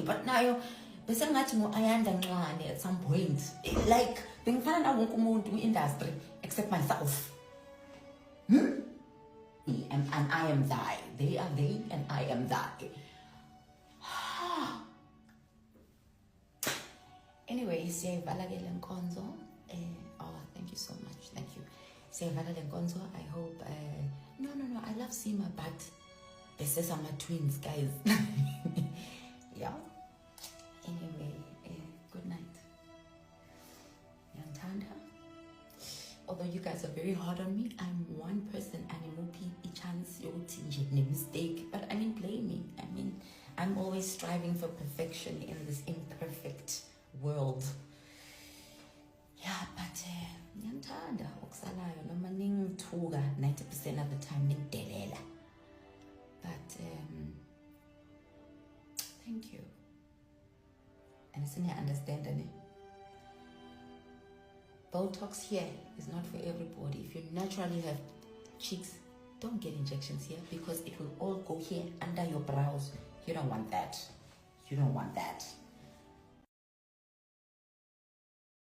but nayo bese ngathi ayanda ncane at some point, like bengifana na wonke umuntu industry except myself. And I am thy. They are they, and I am thy. Anyway, siyayivala ke le nkonzo. Oh, thank you so much. Thank you. Siyayivala le nkonzo. I hope. No. I love Sima, but this is my twins, guys. Yeah. Anyway, good night. Yantanda. Although you guys are very hard on me, I'm one person and it will be a chance you mistake. But I mean, blame me. I mean, I'm always striving for perfection in this imperfect world. Yeah, but ngiyamthanda okusalayo noma ningithuka 90% of the time ngidelela. But thank you. And it's in your understanding. Botox here is not for everybody. If you naturally have cheeks, don't get injections here because it will all go here under your brows. You don't want that. You don't want that.